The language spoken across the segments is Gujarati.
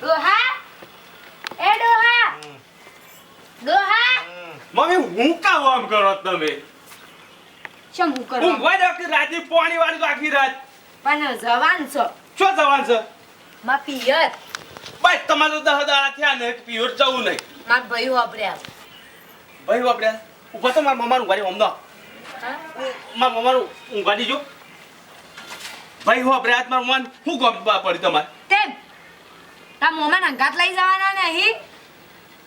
ડોહા એ ડોહા ડોહા મમ્મી હું કામ આમ કરો તમે શું હું કરું ઊંઘવા દો કે રાતે પાણી વાળી તો આખી રાત પણ જવાન છો શું જવાન છે માં પિયર ભાઈ તમારે તો 10 દાડા થયા ને પ્યોર જવું નહીં માર ભાઈ વાપર્યા ભાઈ આપણે ઉપર તો મારા મમ્માનું ઊંઘાડી અમદા હા મારા મમ્માનું ઊંઘાડી જો ભાઈ હો આપણે આજ મારા મમ્માને શું ગમ પડી તમારે તેમ તા મોમાં અંગાત લઈ જવાના નહીં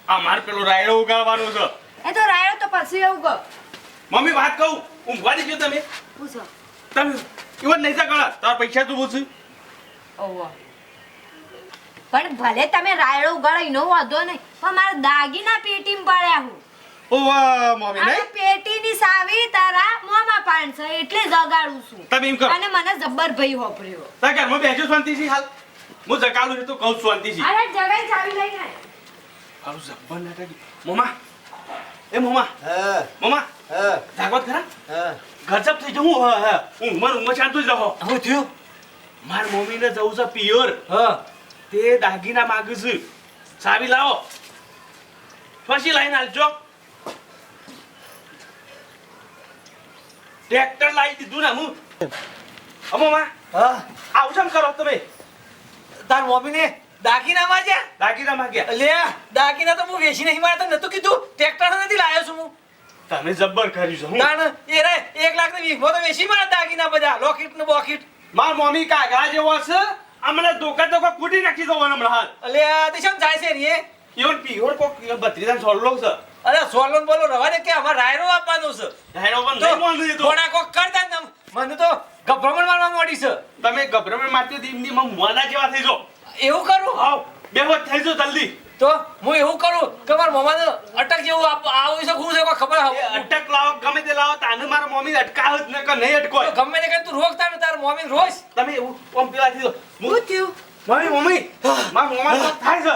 આ માર પેલો રાયડો ઉગાડવાનો છે એ તો રાયો તો પછી એવું ગો મમ્મી વાત કહું ઊંઘવાડી જો તમે પૂછો તમે ઇવન નહીં સકળા તાર પૈસા તું પૂછું ઓવો પણ ભલે તમે રાયડો ઉગાડો નો વાંધો નહીં પણ મારા દાગીના પેટીમાં પડ્યા હું ઓ વાહ મમ્મી અને નહીં પેટીની સાવી તારા મોમાં પાડશે એટલે જગાડું છું તમે એમ કરો અને મને જબ્બર ભઈ હોપર્યો તાર ઘરમાં બેસો શાંતિથી હાલ હું જગાડું છું તો કહું શાંતિથી અરે જગાઈ ચાવી લઈને આય. હારું જબ્બર નાટક મમ્મા એ મમ્મા હા મમ્મા હા જાગવત ખરા હા ગજબ થઈ જવું ઊંઘમાં શાંત જ રહો હું થયું માર મમ્મીને જવું છે પિયર હા તે દાગીના માંગુ છું ચાવી લાવો ફસી લાઈન હાલજો ટ્રેક્ટર લાવી દીધું ને હું અમોમાં હા આવું કેમ કરો તમે તાર મમ્મીને દાગીના માર્યા દાગીના માંગ્યા લે દાગીના તો હું વેચી નહીં મારતા નતું કીધું ટ્રેક્ટર નથી લાવ્યો છું હું તમે જબ્બર કર્યું છે હું તાણ એ રે 1 લાખ ને 20 તો વેચી મારા દાગીના બધા લોકેટ ને બોકેટ માર મમ્મી કાગડા જેવો છે અમને ધોકા કૂટી નાખી દો હમણાં હાલ અલે તે શેમ જાય છે રે ઇવન પિયર કોક 32 સોલ્લો છે અરે સોલન બોલો રવા દે કે અમાર રાયરો આપવાનો છે ધાયરો પણ નહીં મોંઘી દીધો થોડા કોક કરતા ને મને તો ગભરામણ મારવા મોડી છે તમે ગભરામણ મારતી દીમની માં મોલા જેવા થઈ જો એવું કરું આવ બેહોશ થઈ જો જલ્દી તો હું એવું કરું કે મારા મમ્માને અટક જેવું આવું છે હું છે કોઈ ખબર એ હવે અટક લાવો ગમે તે લાવો તાને મારા મમ્મી અટકાવ જ ન કે નહીં અટકોય ગમે તે કઈ તું રોકતા ને તાર મમ્મી રોજ તમે એવું ઓમ પેલા થી શું થયું મમ્મી મારા મમ્મા તો થાય છે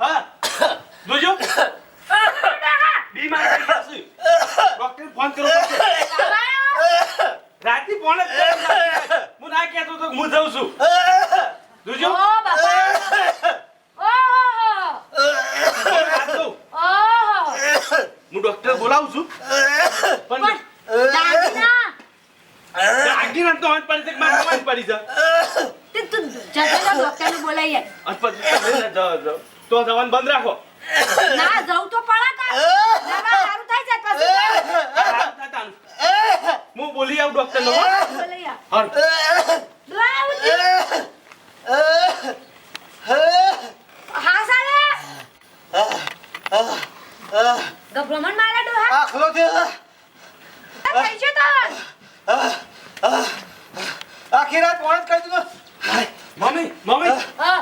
હા જોજો બીમાર થઈ જશે ડોક્ટર ફોન કરો પડશે રાતી ફોન જ હું ના કહેતો તો હું જાઉં છું જોજો ઓ બાપા ઓહો હું ડોક્ટર બોલાવું છું પણ દાગીના આગીના તો અંત પડી છે મારા મમ્માને પડી છે તે તું જલ્દી ડોક્ટરને બોલાવી આય. અંત પડી તો જવાન બંધ રાખો ના જવું તો પડા કા દવા સારું થાય છે પછી હું બોલી આવું ડોક્ટર નો બોલાવી આ. હા દવા ઉઠી. હા સાલે ગભરામણ મારા ડોહા આખલો છે થઈ ગયો તો આખી રાત ફોન કરી દીધો મમ્મી હા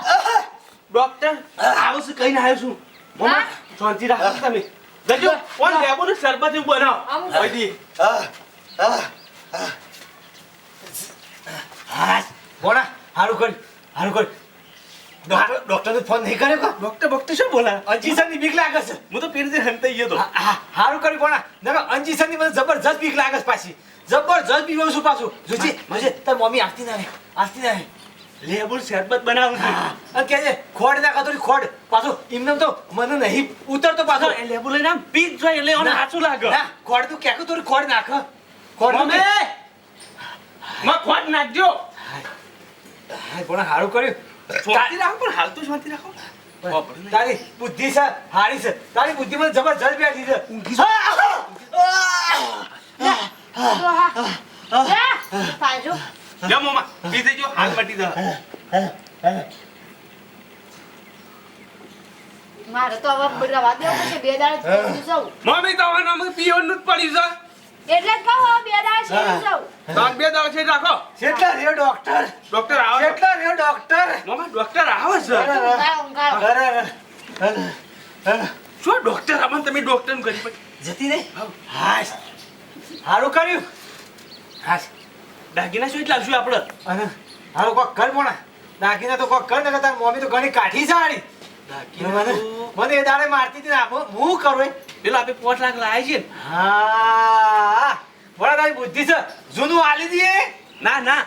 ડોક્ટર આવું છું કહીને આવ્યો છું મમ્મા શાંતિ રાખો તમે જજો કોણ લેબો ને શરબત એવું બનાવો આવું. ભાઈજી હા બોલા હારું કર ડોક્ટર ને ફોન નહીં કર્યો કા ડોક્ટર શું બોલા અંજીસર ની બીક લાગે છે હું તો પેલી હંતાઈ ગયો તો હારું કર્યું કોના નકર અંજીસર ની મને જબરજસ્ત બીક લાગે છે પાછી જબરજસ્ત બીવાનું છું પાછું જોજી મજે તાર મમ્મી આવતી ના રહે લેબુ શરબત બનાવું છું અને કે છે ખોડ ના ખાતો ખોડ પાછું એમને તો મને નહીં ઉતરતો પાછો એ લેબુ લઈને આમ પીક જોઈએ એટલે એને સાચું લાગે ના ખોડ તું કે તું ખોડ નાખ ખોડ મમ્મી માં ખોટ નાખજો હા પણ હારું કર્યું શાંતિ રાખો પણ હાલ તો શાંતિ રાખો તારી બુદ્ધિ છે હારી છે તારી બુદ્ધિ મને જબરજસ્ત બેઠી છે ડોહા લે પાજો લે મમ્મા પી દેજો હાથ મટી જા મારે તો હવે રવા દેવું પડશે 2 દાડા સુધી જાઉં મમ્મી તો હવે નામ પીવાનું જ પડી છે એટલે જ કહું હવે 2 દાડા સુધી જાઉં તાન 2 દાડા છે રાખો કેટલા રહ્યો ડોક્ટર ડોક્ટર આવે કેટલા રહ્યો ડોક્ટર મમ્મા ડોક્ટર આવે છે શું ડોક્ટર આમાં તમે ડોક્ટર કરી પછી જતી રે હાશ હારું કર્યું હાશ દાગીના શું એટલે આવશું આપણે અને હારું કોક કર મોણા દાગીના તો કોક કર ને તાર મમ્મી તો ઘણી કાઠી છે હારી મને એ દાડે મારતી હતી ને હું કરું પેલો આપણે 5 લાખ લાયા છે હા બોલા તારી બુદ્ધિ છે જૂનું આલી દઈએ ના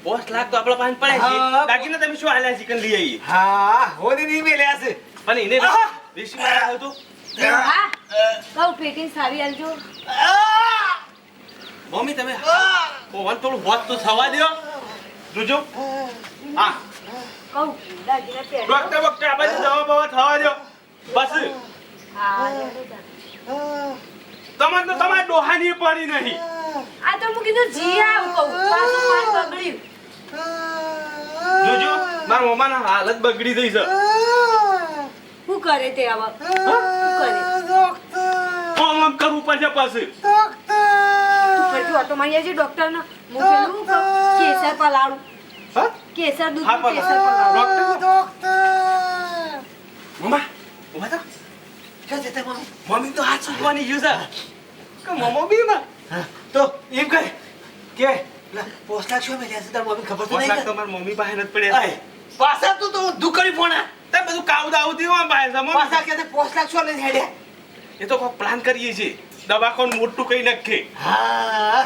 5 લાખ તો આપણા પાસે પડે છે હા. દાગીના તમે શું હાલ્યા ચિકન લઈ આવી હા હોદી નહીં મેલ્યા છે અને એને આહ! ઋષિ મારા આવ્યો તો હા કહું પેટી સારી આલજો મમ્મી તમે ઓવન થોડું હોત તો થવા દ્યો જોજો હા કહું દાગીના પહેરી ડોક્ટર વખતે આ બાજુ દવા બવા થવા દ્યો બસ હા લેડો તાન. તમને તો તમારે ડોહાની પડી નહીં આ તો હું કીધું જી આવું કહું પાછું માર બગડ્યું જોજો મારા મમ્માના હાલત બગડી ગઈ છે શું કરે તે આવા શું કરે આમ આમ કરવું પડશે પાછું તું ફરતી ઓટો મારી આવજે ડોક્ટરને હું પેલું કહું, કેસર પલાળું હા કેસર દૂધ હા, પણ કેસર પલાળું ડોક્ટર મમ્મા ઉભા થા ક્યાં જતા મમ્મી મમ્મી તો હાથ સુકવાની ગયું છે કે મમ્મો બી માં હા, તો એમ કહે કે પેલા 5 લાખ શું મેલ્યા છે તાર મમ્મી ખબર તો પોસ નહીં લાખ કે? તમારી મમ્મી પાસે નથી પડ્યા આય, પાછા તું તો દુકાળી પોણા તે બધું કાવ દાવ દીવા પાસે છે મમ્મી પાછા કે 5 લાખ શું લઈને હેડ્યા એ તો કોઈ પ્લાન કરીએ છીએ દવાખાનું મોટું કઈ નાખે હા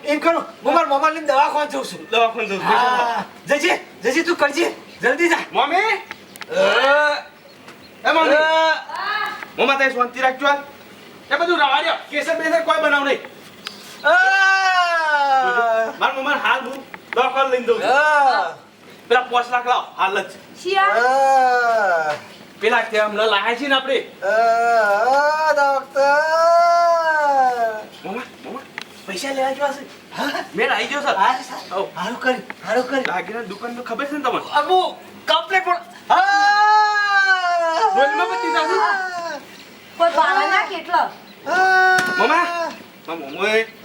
એમ કરું હું મારા મોમાં લઈને દવાખાને જઉં છું દવાખાનું જવું હા જજે જજે તું કરજે જલ્દી જા મમ્મી એ મમ્મી મમ્મા તે શાંતિ રાખજો આ. એ બધું રવા દ્યો કેસર બેસર કોઈ બનાવ નહીં મારા મમ્મા હાલ હું દવાખાને લઈને જઉં છું પેલા 5 લાખ લાવ હાલ જ શિયા પેલા કે હમણાં લાયા છે ને આપણે મમ્મા મમ્મા પૈસા લેવા જો હશે મેળ આવી ગયો સર હારું કરી દાગીના દુકાન તો ખબર છે ને તમને અબુ કમ્પ્લેટ પણ રોજમાં બધી દાદી કોઈ બાળા ના કેટલો મમ્મા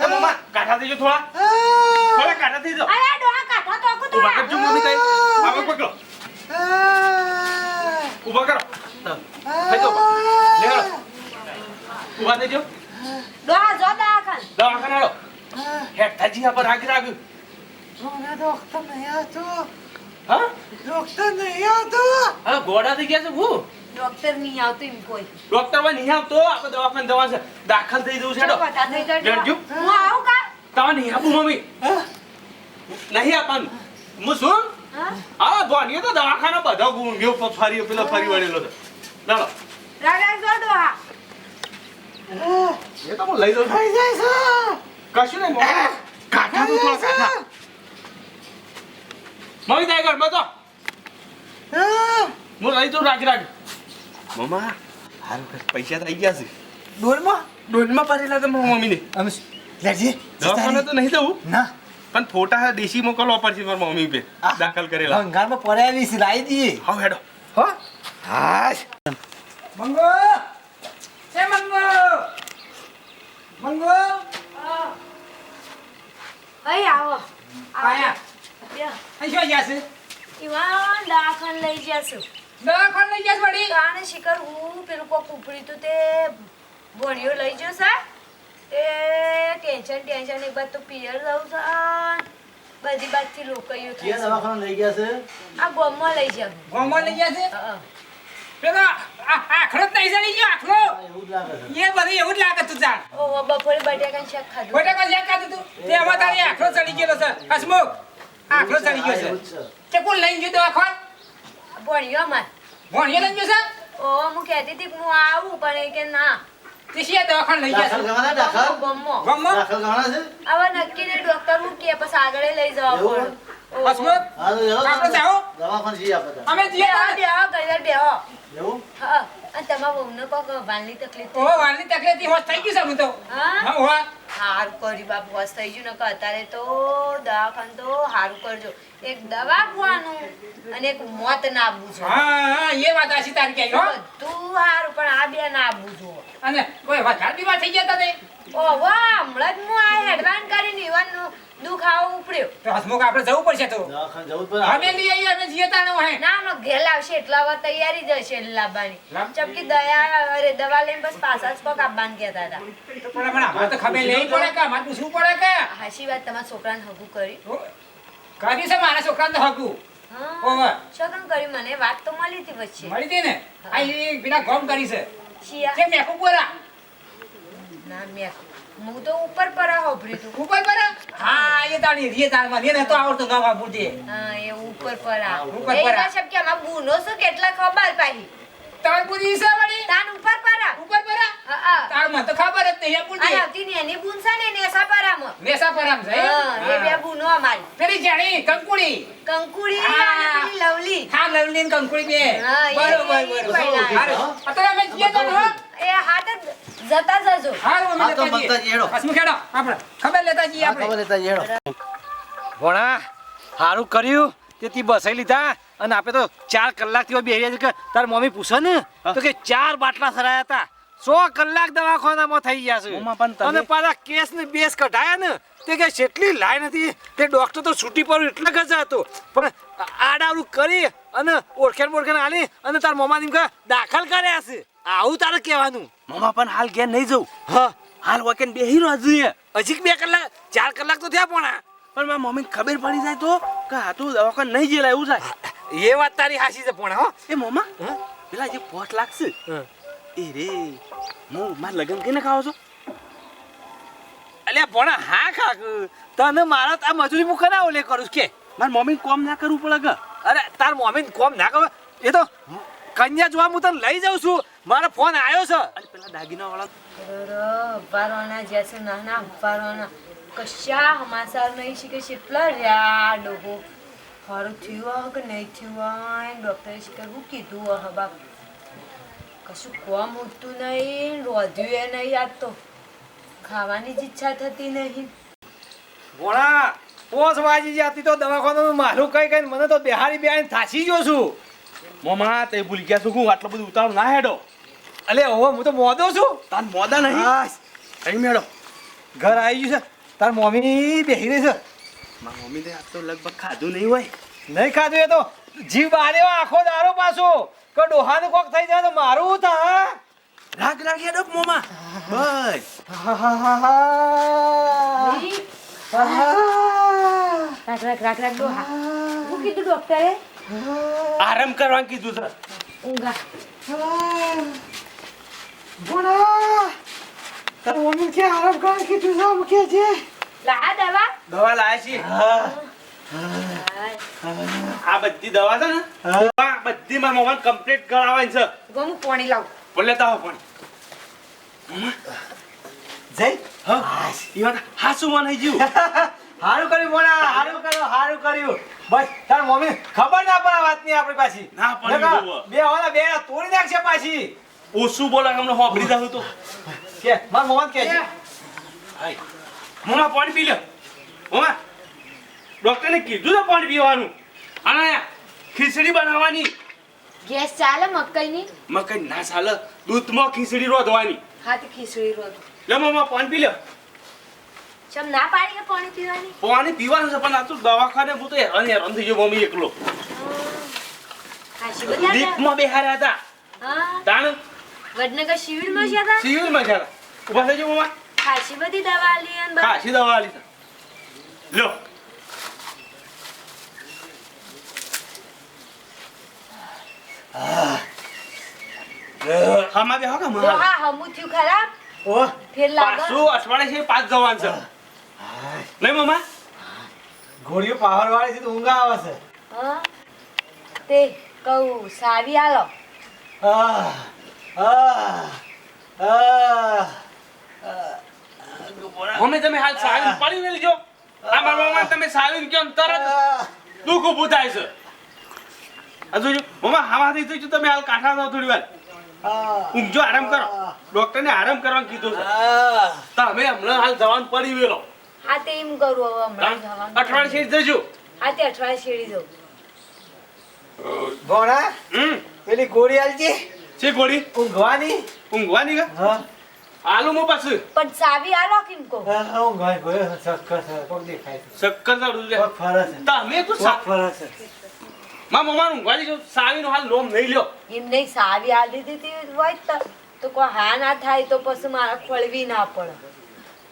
મમ્મા કાઢા દેજો થોડા કાઢા દેજો અરે ડોહા કાઢા તો આખું તો ઉભા કરજો મમ્મી કઈ આગળ પકડો ઉભા કરો થઈ જાઓ લેડો ઉભા દેજો ડોહા જો દવાખાન દવાખાને હાલો હેઠ થાજી આ પર આગળ આગળ હા હા ગોડા થઈ ગયા છે હું ડોક્ટર નહીં આવતો એમ કોઈ ડોક્ટર ભાઈ નહીં આવતો આપણે દવાખાને જવા છે દાખલ થઈ જવું છે ચલો હેડો બતા થઈ જાય જડજો. હું આવું કા તમે નહીં આપું મમ્મી નહીં આપવાનું હું શું હા આ ભણીએ તો દવાખાનો બધો ગયો ફરી પેલો ફરી વળેલો છે ચાલો રાગ જો ડોહા એ તો હું લઈ દઉં છું. કશું નહીં મમ્મી કાઢા તો થોડા કાઢા મમ્મી તાઈ ઘર તો હું લઈ દઉં રાખ મમ્મા હારું પૈસા તો આવી ગયા છે ડોલમાં પડેલા તો મારા મમ્મીને અમે લેજી દવાખાને તો નહીં જવું ના પણ ફોટા દેશી મોકલવા પડશે મારા મમ્મી પે દાખલ કરેલા ભંગારમાં પડાવી છે લાવી દઈએ હા હેડો હો હા મંગો એ મંગો મંગો અહીં આવો આયા બ્યા. અહીં શું ગયા છે ઈવાન દવાખાન લઈ જશું દવાખાને લઈ ગયા છે વળી કાને શિખર હું પેલું કોક ઉપડી તું તે ભણ્યો લઈ ગયો સા તે ટેન્શન એક બાદ તો પિયર જવું છે બધી બાજથી લોકોયો થાય છે. લઈ ગયા છે આ ગોમમાં લઈ જાવ ગામમાં લઈ ગયા છે પેલો આખરો જ નહીં જણી ગયો આખરો એવું જ લાગે છે. એ બધી એવું જ લાગે તું જાણ ઓ બપોરે બટાકાનું શાક ખાધું બટાકા જ્યાં ખાધું તું તે આમાં તારી આખરો ચડી ગયેલો છે હસમુખ આખરો ચડી ગયો એવું જ છે છે. તે કોણ લઈને ગયો દવાખાન ભણ્યો અમાર ભણ્યો લઈને ગયો છે ઓ હું કહેતી હતી કે હું આવું પણ એ કે ના તે શિયા દવાખાન લઈ ગયા દાખલ છે કરવાના દાખલ ગમો ગામમાં દાખલ કરવાના છે હવે નક્કી ને ડોક્ટર હું કે પછી આગળ લઈ જવા એવું? પડે હસમુખ હા તો જાઓ આપણે જાઓ દવાખાને જઈએ આપણે અમે જઈએ બેહો તારે. બેહો ઘડીવાર બેહો એવું હા અને તમારા વહુને કોક વાલની તકલીફ ઓ વાલની તકલીફ થી હોશ થઈ ગયું છે હું તો હા હા ઓવા હારું કર્યું બાપુ બસ થઈ ગયું નકર અત્યારે તો દવાખાન તો હારું કરજો એક દવા ખવાનું અને એક મોત ના આવવું જોઈએ હા એ વાત આશી તારી કહી હો બધું હારું પણ આ બે ના આવવું જોઈએ અને કોઈ વધારે બીમાર થઈ ગયા તા તે ઓ વાહ હમણાં જ હું આ હેડવાન કરીને ઈવન દુખાવો ઉપડ્યો તો હસમુખ આપણે જવું પડશે તો દવાખાને જવું જ પડે. અમે લઈ આવીએ અમે જઈએ તાણે હે ના નો ઘેર આવશે એટલા વાર તૈયારી જ હશે લાવવાની લાવ. ચમકી દયા અરે દવા લઈને બસ પાછા જ કોક આપવાનું કહેતા હતા પણ અમારે તો ખબર લેવી પડે કે અમારે પૂછવું પડે કે હાશી વાત તમારા છોકરાને હગું કરી કરી છે મારા છોકરાને તો હકું હા ઓવે. શું કર્યું મને વાત તો મળી હતી વચ્ચે મળી હતી ને આ એ પેલા ગોમ કરી છે શિયા કે મેકુ બોરા ના મેં હું તો ઉપર પર હોભરી તું ઉપર પર હા એ તાણી રે તારમાં ને તો આવડતો ગાવા બુદ્ધિ હા એ ઉપર પર આ ઉપર એ પર આ. ના શબ્દ કે આમાં બુનો શું કેટલા ખબર પાહી તાર બુદ્ધિ છે વળી તાન ઉપર પર આ. ઉપર પર હા હા તાર મને તો ખબર જ નહીં આ બુદ્ધિ આવતી ને એની બુન છે ને નેસા પર આમ નેસા પર આમ છે હા એ બે બુનો અમારી પેલી જાણી કંકુડી કંકુડી હા. અને પેલી લવલી હા લવલી ને કંકુડી બે હા, એ બરોબર પહેલા. હારું અત્યારે અમે જઈએ તો હો એ હાથ જ જતા જજો હારું અમે હા, તો લેતા બગતા જઈએ હેડો. હસમુખ હેડો આપણે ખબર લેતા જઈએ આ આપણે ખબર લેતા જઈએ હેડો. ભણા સારું કર્યું તે તી બસાઈ લીધા અને આપણે તો 4 કલાકથી બેહ્યા છે કે તાર મમ્મી પૂછે ને તો કે 4 બાટલા સરાયા હતા 100 કલાક દવાખાનામાં થઈ ગયા છે મમ્મા પણ તમે- અને પાછા કેસ ને બેસ કઢાયા ને તે કે જેટલી લાઈન હતી તે ડોક્ટર તો છૂટી પડ્યું એટલે જ હતો પણ આડાવડું કરી અને ઓળખેણ આલી અને તાર મમ્મા એમ કે દાખલ કર્યા છે આવું તારે કહેવાનું મમ્મા પણ હાલ ઘેર નહીં જવું હા હાલ વોકેન બેહી રહ્યો જોઈએ હજી 2 કલાક 4 કલાક તો થયા પોણા પણ મારા મમ્મીને ખબર પડી જાય તો કે આ તો દવાખાને નહીં જેલા એવું થાય એ વાત તારી હાસી છે પોણા હો એ મમ્મા હા? પેલા જે પોટ લાગશે હા. એ રે હું મારા લગ્ન કઈને ખાવો છો અલ્યા ભણા હા ખાક તને મારા આ મજૂરી મુખે ના ઓલે કરું છું કે મારા મમ્મીને કોમ ના કરવું પડે કે અરે તાર મમ્મી કોમ ના કરે એ તો કન્યા જોવા હું તને લઈ જાઉં છું મારો ફોન આવ્યો છે અને પેલા દાગીના વાળા અબ્બારોના જેસે નાના અબ્બારોના કશા હમાસાર નહીં શીખે કેટલા રહ્યા ડોહો સારું થયું હોય કે નહીં થયું હોય ડૉક્ટરે શીખવું કીધું હોય બાપ કશું કોમ ઉઠતું નહીં રોધ્યું એ નહીં યાદ તો ખાવાની જ ઈચ્છા થતી નહીં ભણા 5 વાગી જતી તો દવાખાનું મારું કઈ કઈ મને તો બેહારી થાસી ગયો છું મમ્મા તે ભૂલી ગયા છું હું આટલો બધું ઉતાવળ ના હેડો અલે હવે હું તો મોદો છું તાર મોદા નહીં હાશ, અહીં મેળો ઘર આવી ગયું છે તાર મમ્મી બેહી રહી છે મારા મમ્મી તો આજ તો લગભગ ખાધું નહીં હોય નહીં ખાધું એ તો જીવ બાર્યો આખો દારો પાછો કે ડોહાનું કોક થઈ જાય તો મારું થા રાગ રાગ હેડો મમ્મા બસ રાખ રાખ રાખ રાખ ડોહા શું કીધું ડૉક્ટરે આરામ કરવાનું કીધું છે ઊંઘા તાર મમ્મી કે આરામ કર કીધું છે મુકે છે લા દવા દવા લાયા છીએ આ બધી દવા છે ને આ બધી મારા મમ્માને કમ્પ્લીટ કરાવવાની છે ગમ પાણી લાવ પણ લેતા આવો પણ જય હા ઈ વાત હાસુ માં નહીં જીવ હારું કર્યું મોણા હારું કર્યું બસ તાર મમ્મી ખબર ના પડે વાતની આપણી પાછી ના પડી નકર જુઓ. બે હોના બે તોડી નાખશે પાછી ઓછું બોલા હમણાં હોપડી જાવ તો કે માર મોહન કે છે હાય મમ્મા પાણી પી લે મમ્મા ડોક્ટરને કીધું છે પાણી પીવાનું અને ખીચડી બનાવવાની ગેસ ચાલે મકઈની મકઈ ના ચાલે દૂધમાં ખીચડી રોધવાની હાથ ખીચડી રોજ લે મમ્મા પાણી પી લે ચમ ના પાડી કે પાણી પીવાની પાણી પીવાનું છે પણ આ તો દવાખાને હું તો હેરાન થઈ ગયો મમ્મી એકલો ખાસી બધા લીકમાં બેહાર્યા હતા હા તાણ વડનગર શિબિરમાં છે હતા સિવિલમાં ગયા ઉભા થઈ ગયો મમ્મા ખાસી બધી દવા લી અને બધું. ખાસી દવા લીધા લો હામાં બેહો કે તો મમ્મા હા હમું થયું ખરાબ ઓ ફેર લાગે પાછું અઠવાડિયે છે 5 જવાન છે નહીં મમ્મા ઘોડીઓ પાવર વાળી છે તો ઊંઘ આવે છે હા તે કહું સાવી આલો આહ, આહ, આહ. મમ્મી તમે હાલ સાવીને પડી ને લીજો આ મારા મમ્મા તમે સાવીને કેમ તરત દુઃખ ઊભું થાય છે આ જોજો મમ્મા હાવાથી જોજો તમે હાલ કાંઠા થાવ થોડી વાર ઊંઘજો આરામ કરો ડોક્ટરને આરામ કરવાનું કીધું છે તમે હમણાં હાલ જવાન પડી વેલો હા તે એમ કરું હવે હમણાં જવાનું અઠવાડિયે છે જજો હા તે અઠવાડિયે શેરી જાઉં ભોણા પેલી ગોળી આલજી છે ગોળી ઊંઘવાની ઊંઘવાની કે હા આલુ મો પાછું પણ સાવી આલો કેમ કહું હા ઊંઘવાની ગોળી ચક્કર છે કોક દેખાય છે શક્કર ચાલુ લે કોક ફરે છે તમે તો કોક ફરે છે મા મમ્મા ઊંઘવાની જો સાવીનો હાલ નોમ નહીં લ્યો એમ નહીં સાવી આલી દીધી હોય તો કોઈ હા ના થાય તો પછી મારા ખોળવી ના પડે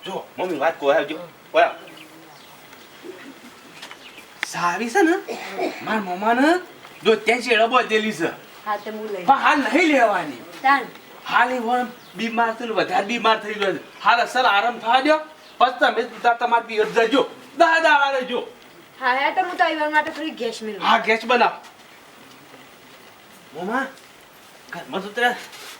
જો મમ્મી વાત કહો આવજો ઓયા સાવી છે ને માર મમ્માને જો ત્યાં શેડો બોધેલી છે હા તે હું લઈ પણ હાલ નહીં લેવાની તાન હાલ એ વણ બીમાર છે ને વધારે બીમાર થઈ ગયો છે હાલ અસલ આરામ થવા દો પછી તમે તમારી પિયર જજો દાડા રહેજો હા હે તો હું તો આવ્યા માટે થોડી ગેસ મેળવું હા ગેસ બનાવ મોમા ઘરમાં તો તે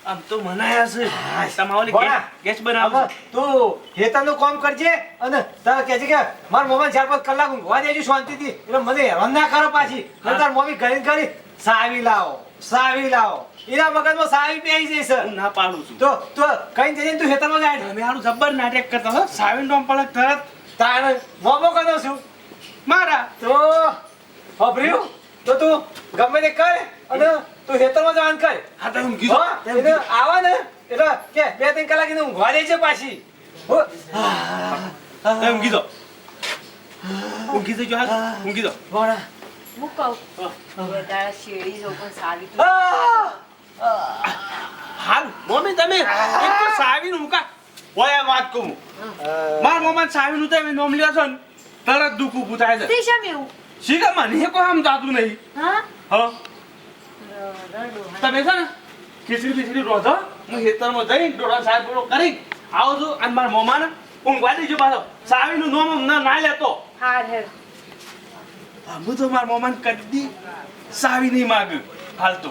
આમ તો મનાયા છે તમારે ભોળા. ગેસ બનાવો હવે તું હેતાનું કામ કરજે અને તારે કહેજે કે મારા મમ્મી 4-5 કલાક ઊંઘવા દેજો શાંતિથી એટલે મને હેરાન ના કરો પાછી અને તાર મમ્મી ઘણી ઘણી સાવી લાવો એના મગજમાં સાવી બેસી જઈ સર હું ના પાડું છું તો કઈ જઈને તું હેતામાં જાય તમે આનું જબ્બર નાટક કરતા હો સાવીન ડોમ પડક તરત તારે મોમો કદો છું મારા તો હભર્યું તો તું ગમે તે કર અને તું હેતરમાં જવાનું કર હા તો હું કીધું હા, એટલે આવા ને એટલે કે 2-3 કલાક એને ઊંઘવા દે છે પાછી હો. એમ કીધો ઊંઘી જજો હાલ ઊંઘી દો ભોળા. હું કહું વધારે શેરડી જવું પણ સારી તો હાલ મમ્મી તમે એક તો સાવીન મુકા ઓય વાત કહું માર મમ્મા સાવીન ઉતે મે નોમ લ્યો છો ને તરત દુખ ઊભું થાય છે તે શા મેવું શીખા મને કોઈ આમ જાતું નહીં હા હા રડો તમે છે ને ખીચડી રોધો હું ખેતરમાં જઈ ડોળા સાહેબ બોલો કરી આવું છું અને મારા મમ્માને ઊંઘવા દેજો પાછો સાવીનું નોમ ના લેતો હાર હેર હું તો મારા મમ્માને કદી સાવી નહીં માગ્યું હાલ તો